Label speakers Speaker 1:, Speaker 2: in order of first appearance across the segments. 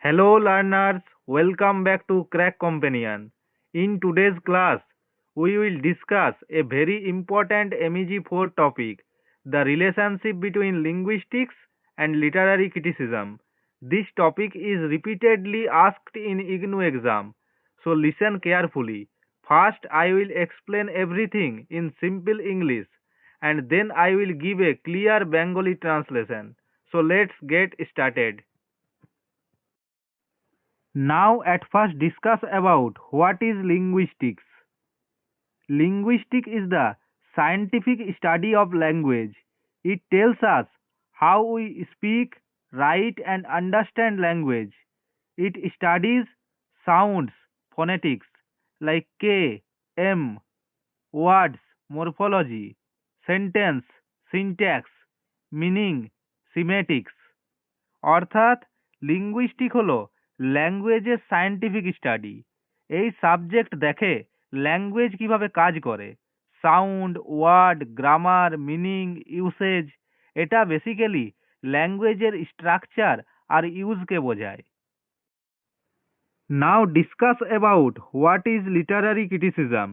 Speaker 1: Hello learners, welcome back to Crack Companion. In today's class, we will discuss a very important MEG-4 topic, the relationship between linguistics and literary criticism. This topic is repeatedly asked in IGNOU exam, so listen carefully. First, I will explain everything in simple English and then I will give a clear Bengali translation. So let's get started. Now at first discuss about what is linguistics. Linguistics is the scientific study of language. It tells us how we speak, write and understand language. It studies sounds, phonetics like K, M, words, morphology, sentence, syntax, meaning, semantics. অর্থাৎ linguistic হলো ল্যাঙ্গুয়েজের scientific study. এই subject দেখে language কিভাবে কাজ করে, sound, word, grammar, meaning, usage. এটা basically ল্যাঙ্গুয়েজের স্ট্রাকচার আর ইউজকে বোঝায়। Now discuss about what is literary criticism.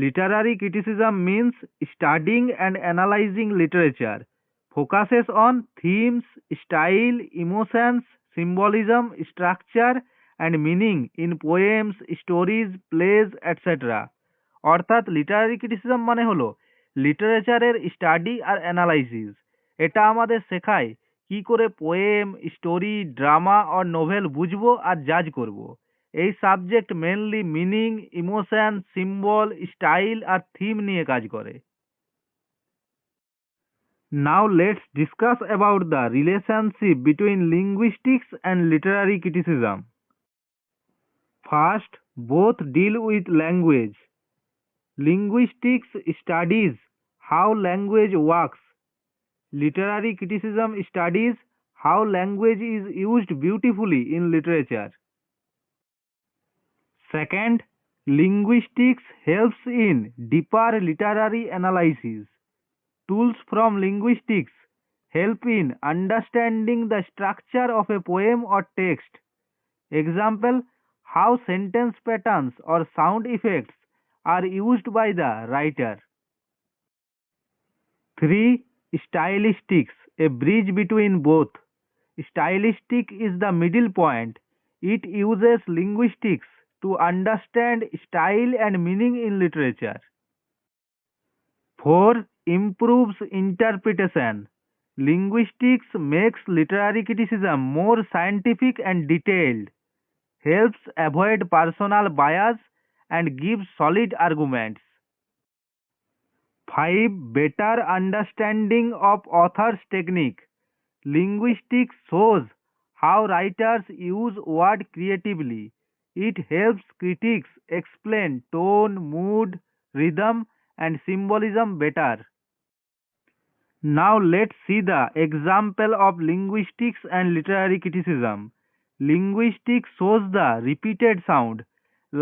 Speaker 1: Literary criticism means studying and analyzing literature, focuses on themes, style, emotions, symbolism, structure and meaning in poems, stories, plays, etc. অর্থাৎ Literary criticism মানে হলো লিটারেচারের study আর analysis. এটা আমাদের শেখায় কি করে poem, story, drama আর novel বুঝবো আর জাজ করব। এই subject mainly meaning, emotion, symbol, style আর থিম নিয়ে কাজ করে। Now let's discuss about the relationship between linguistics and literary criticism. First, both deal with language. Linguistics studies how language works. Literary criticism studies how language is used beautifully in literature. Second, linguistics helps in deeper literary analysis. Tools from linguistics help in understanding the structure of a poem or text. Example, how sentence patterns or sound effects are used by the writer. 3. Stylistics, a bridge between both. Stylistic is the middle point. It uses linguistics to understand style and meaning in literature. 4. Improves interpretation. Linguistics makes literary criticism more scientific and detailed, helps avoid personal bias and gives solid arguments. 5. Better understanding of author's technique. Linguistics shows how writers use word creatively. It helps critics explain tone, mood, rhythm and symbolism better. Now let's see the example of linguistics and literary criticism. Linguistics shows the repeated sound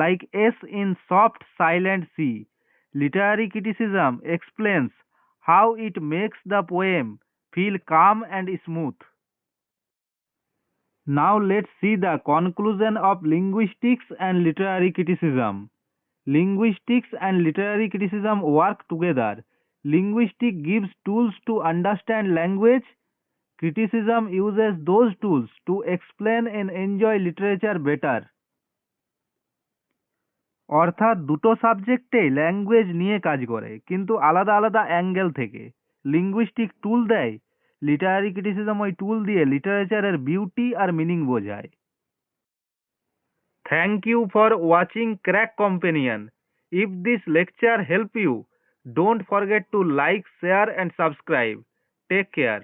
Speaker 1: like S in soft silent C. Literary criticism explains how it makes the poem feel calm and smooth. Now let's see the conclusion of linguistics and literary criticism. Linguistics and literary criticism work together. Linguistics gives tools to understand language. Criticism uses those tools to explain and enjoy literature better. অর্থাৎ দুটো সাবজেক্টেই language নিয়ে কাজ করে, কিন্তু আলাদা আলাদা angle থেকে। Linguistic টুল দেয়, লিটারারি ক্রিটিসিজম ওই টুল দিয়ে লিটারেচারের বিউটি আর মিনিং বোঝায়। Thank you for watching crack companion. If this lecture help you, don't forget to like, share and subscribe. Take care.